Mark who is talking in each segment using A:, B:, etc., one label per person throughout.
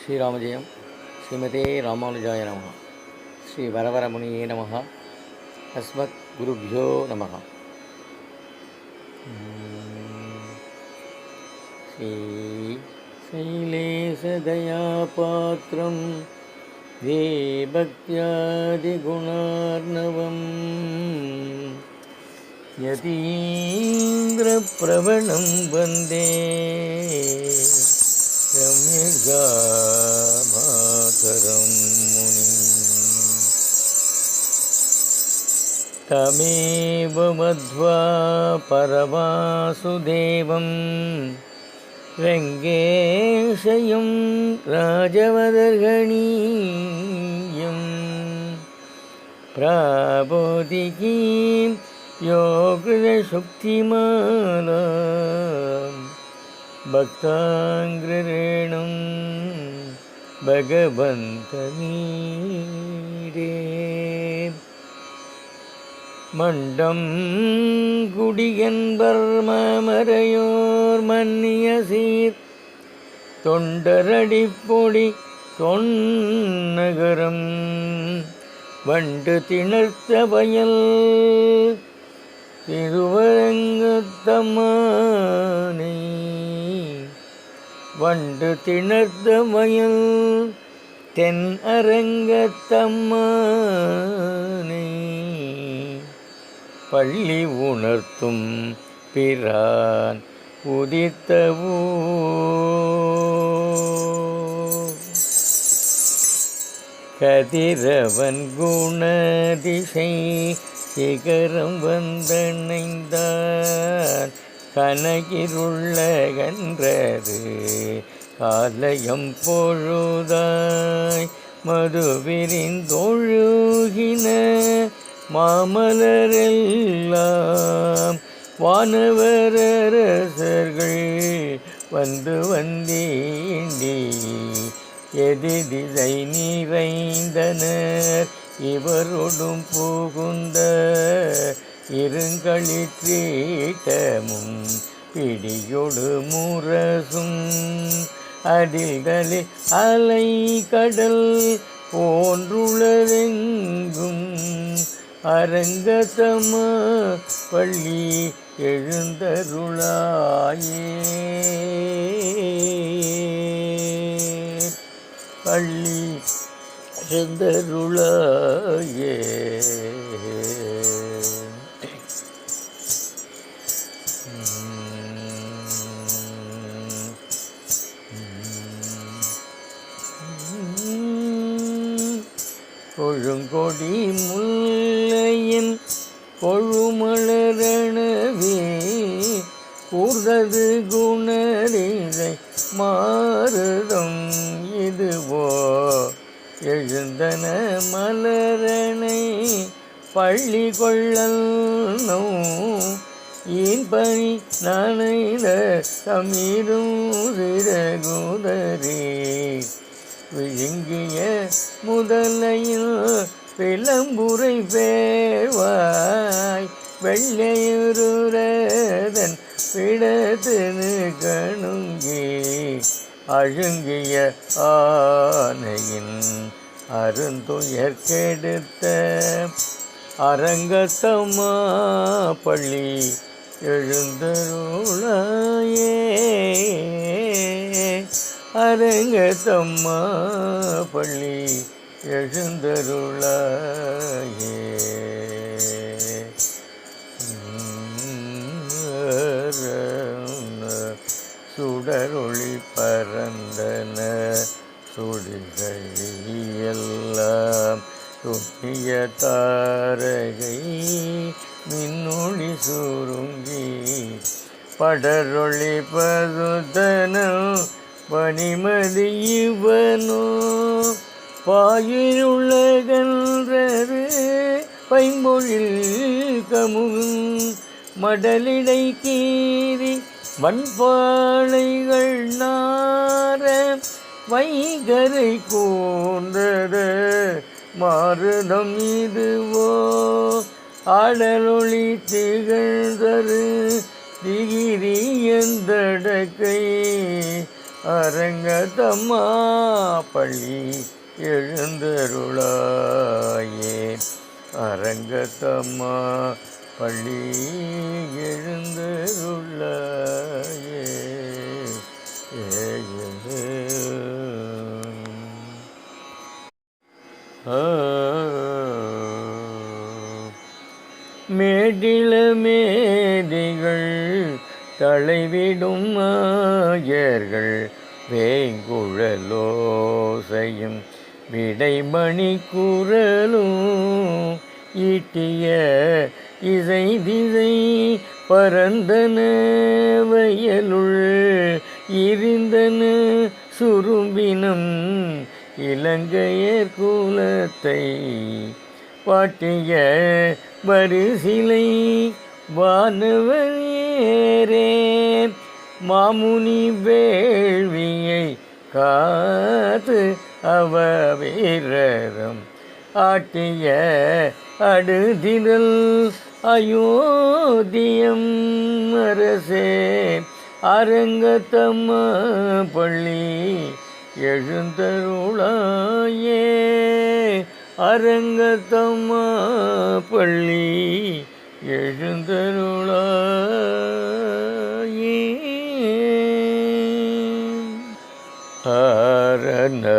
A: ஸ்ரீராமஜெயம். ஸ்ரீமதே ராமானுஜாய நமஹ. ஸ்ரீ வரவரமுனியே நமஹ. அஸ்மத் குருப்யோ நமஹ. ஸ்ரீ சைலேசதயாபாத்ரம் தேபக்தியாதிகுணார்ணவம் யதீந்திரப்ரவணம் வந்தே ரம்யகாமாதரம் முனிம். தமேவ மத்வா பரமாசுதேவம் ரங்கேஷயம் ராஜவதர்கணீயம் பிராபோதிகீம் யோகிருதசுக்திமாலாம் பக்தாங்கிரேணும் பகவந்தமீரே. மண்டம் குடியன்பர் மாமரையோர் மன்னிய சீர் தொண்டரடிப்பொடி தொன்னகரம் வண்டு திணர்த்த வயல் திருவரங்கத்தம்மானை வண்டு திணர்த்த வயல் தென் அரங்கத்தம்மானை பள்ளி உணர்த்தும் பிரான் உதித்தவோ. கதிரவன் குணதிசை சிகரம் வந்தணைந்தான் கனகிருள்ளகன்றது காலயம் பொழுதாய் மதுவிரிந்தொழுகின மாமலரெல்லாம் வானவரரசர்கள் வந்து வந்தேண்டி எதிதிசை நிறைந்தனர் இவரோடும் புகுந்த இருங்களிற்றீட்டமும் பிடியொடு முரசும் அடிகளே அலை கடல் போன்றுளரெங்கும் அரங்கத்தம பள்ளி எழுந்தருளாயே. பள்ளி எழுந்தருளாயே. கொழுங்கொடி முல்லையின் கொழுமலரணவே கூர்ந்தது குணரிலை மாறுதம் இதுவோ எழுந்தன மலரணை பள்ளி கொள்ளல் நோ ஈன்பனி நனைந்த தமிரும் சிறகுதரே விழுங்கிய முதலையில் விளம்புரை பேவாய் வெள்ளையுருதன் பிடத்தினு கணுங்கி அழுங்கிய ஆனையின் அருந்துயர் கெடுத்த அரங்கத்தம்மா பள்ளி எழுந்தருளாயே. அரங்கத்தம்மா பள்ளி எழுந்தருளாயே. சுடரொளி பரந்தன சுடிகளெல்லாம் துணிய தாரகை மின்னொளி சுருங்கி படரொளி பதுதனம் பனிமதி இவனோ பாயுள்ளகன்றது பைம்பொழில் கமுகும் மடலிடை கீறி வன்பாளைகள் நார வைகரை கூர்ந்தத மாறுதம் இதுவோ ஆடலொளி திகழ்தரு திகிரி எந்தடக்கை அரங்கத்தம்மா பள்ளி எழுந்தருளாயே. அரங்கத்தம்மா பள்ளி எழுந்தருளாயே. மேடில மேதிகள் தலைவிடும் மாயர்கள் வேங்குழலோசையும் விடைமணி குரலும் ஈட்டிய இசை திசை பரந்தன வயலுள் இருந்தன சுரும்பினம் இலங்கையர் குலத்தை பாட்டிய வரிசிலை வானவரே மாமுனி வேள்வியை காத்து அவவீரரம் ஆட்டிய அடுதிரல் அயோத்தியம் அரசே. அரங்கத்தம்மா பள்ளி எழுந்தருளாயே. அரங்கத்தம்மா பள்ளி எழுந்தருளாயே. ஆரணர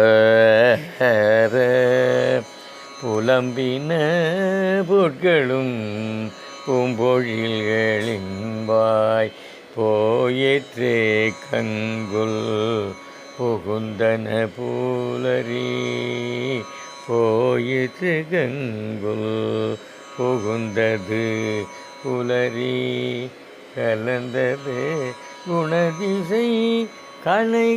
A: புலம்பின பொற்களும் பூம்பொழில்களின்பாய் போயிற்றே கங்குல் புகுந்தன புலரி போயிற்று கங்குல் புகுந்தது புலரி கலந்தது குணதிசை கனைகடலரவம்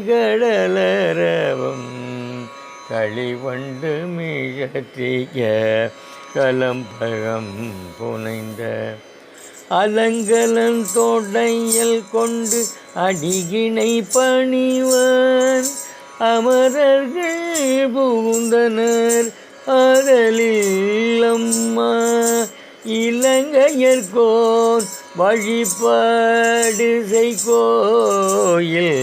A: களிவண்டு மிழற்றிய கலம்பகம் புனைந்த அலங்கலன் தோடையல் கொண்டு அடிகிணை பணிவான் அமரர்கள் புகுந்தனர் ஆதலில் அம்மா. இலங்கையர்கோன் வழிபாடு செய்கோயில்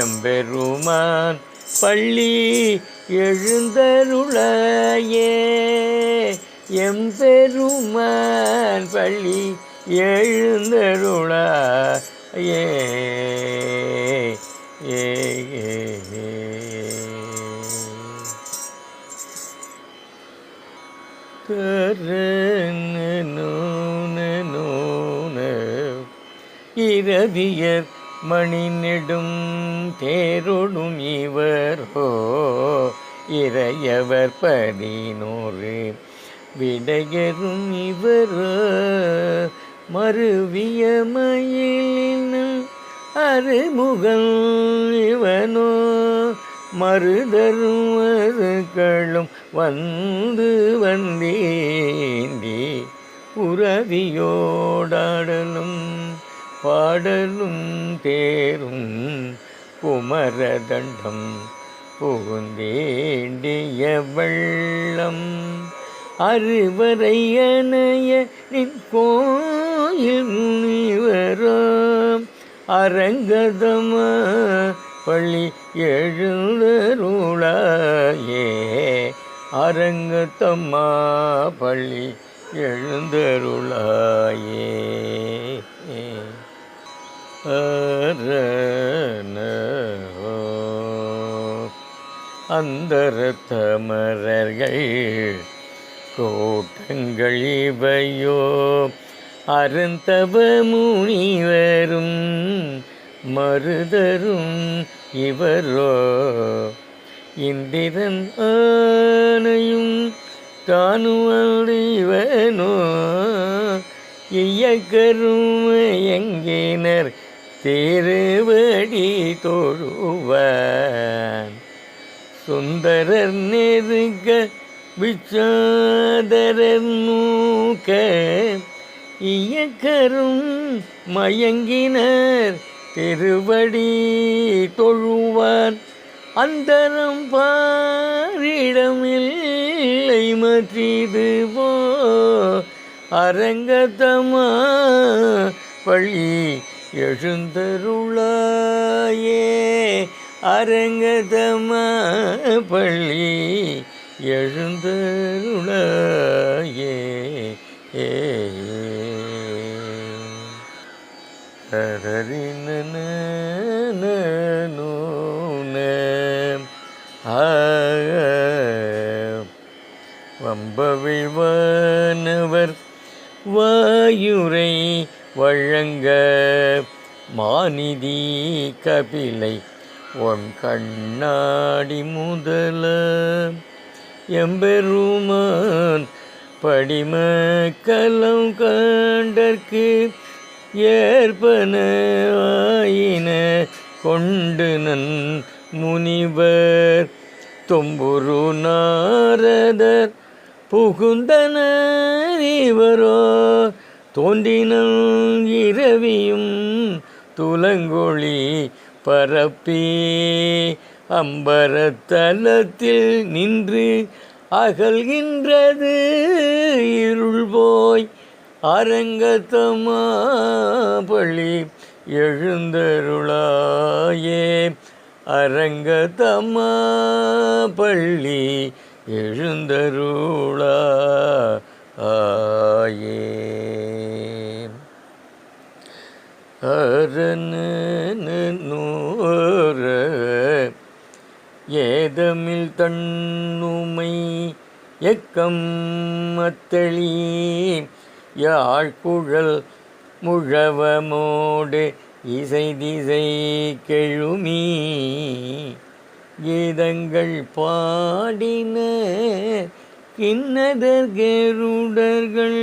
A: எம்பெருமான் பள்ளி எழுந்தருளாயே. எம்பெருமான் பள்ளி எழுந்தருளாயே. இரவியர் மணி நெடும் தேரொடும் இவரோ இறையவர் 11 விடையரும் இவரோ மருவிய மயிலினும் அருமுகல் இவனோ மருதரும் மருக்களும் வந்து வந்தேந்தி உறவியோடாடலும் பாடலும் தேரும் குமரதண்டம் புகுந்தேண்டிய வெள்ளம் அறுவரை அணைய நின் கோயில் முனிவரோ அரங்கதமா பள்ளி எழுந்தருளாயே. அரங்கத்தம்மா பள்ளி எழுந்தருளாயே. அந்தரத்தமரர்கள் கோட்டங்கள் இவையோ அருந்தவ முனிவரும் மருதரும் இவரோ இந்திரன் ஆணையும் தானுவல்வனோ இயக்கரும் எங்கினர் திருவடி தொழுவான் சுந்தரர் நெருக்க விச்சாதரர் நூக்க இயக்கரும் மயங்கினர் திருவடி தொழுவான் அந்தரம் பாரிடமில்லை மற்றிது போ அரங்கத்தமா பள்ளி எழுந்தருளாயே அரங்கதமா பள்ளி எழுந்தருளாயே வம்பவிழ்வானவர் வாயுரை வழங்க மாநிதி கபிலை ஒன் கண்ணாடி முதல எம்பெருமான் படிமக்கலம் கண்டற்கு ஏற்பன ஆயின கொண்டு நன் முனிவர் தொம்புரு நாரதர் புகுந்தனர் இவரோ தோன்றினம் இரவியும் துலங்கொளி பரப்பி அம்பரத்தலத்தில் நின்று அகல்கின்றது இருள் போய் அரங்கத்தமா பள்ளி எழுந்தருளாயே அரங்கத்தமா பள்ளி எழுந்தருளாயே அரனூர ஏதமில் தன்னுமை எக்கம் அத்தளி யாழ்குழல் முழவமோடு இசை திசை கெழுமி கீதங்கள் பாடின கிண்ணதர் கெருடர்கள்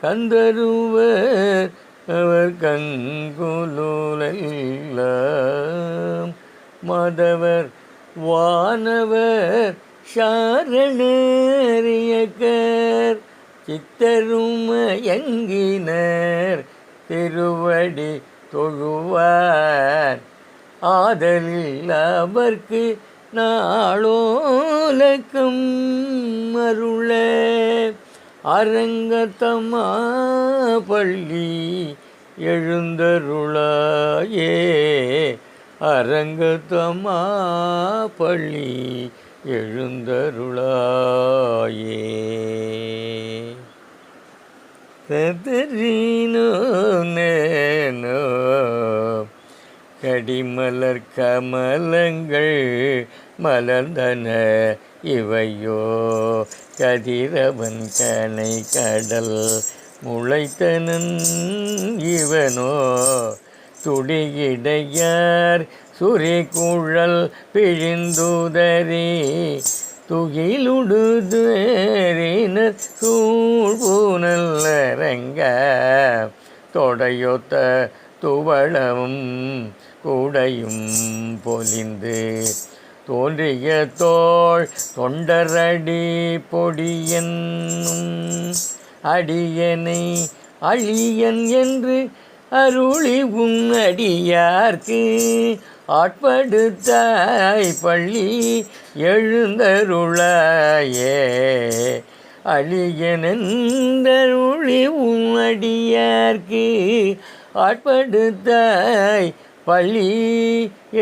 A: கந்தருவர் அவர் கங்குலுலெல்லாம் மதவர் வானவர் சாரணரியக்கர் சித்தருமயங்கினர் திருவடி தொழுவார் ஆதலில் அவர்க்கு நாளோலக்கம் அருள அரங்கத்தமா பள்ளி எழுந்தருளாயே அரங்கத்தமா பள்ளி எழுந்தருளாயே ததறினோ நேனோ கடிமலர் கமலங்கள் மலர்ந்தன இவையோ கதிரவன் கனை கடல் முளைத்தனன் இவனோ துடியிடையார் சுரிகுழல் பிழிந்துதறி துகிலுடுதறினர் சூழ்பூனல் அரங்க தொடையொத்த துவளமும் கூடையும் பொலிந்து தோன்றிய தோள் தொண்டரடி பொடியன்னும் அடியனை அழியன் என்று அருளி உன் அடியார்க்கு ஆட்படுத்தாய் பள்ளி எழுந்தருளாயே அழியனென்றருளி உன் அடியார்க்கு ஆட்படுத்தாய் பள்ளி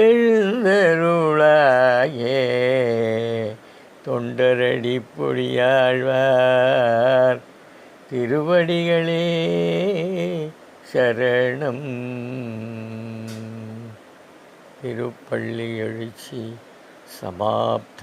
A: எழுந்தருளாயே தொண்டரடி பொடியாழ்வார் திருவடிகளே சரணம். திருப்பள்ளி எழுச்சி சமாப்த.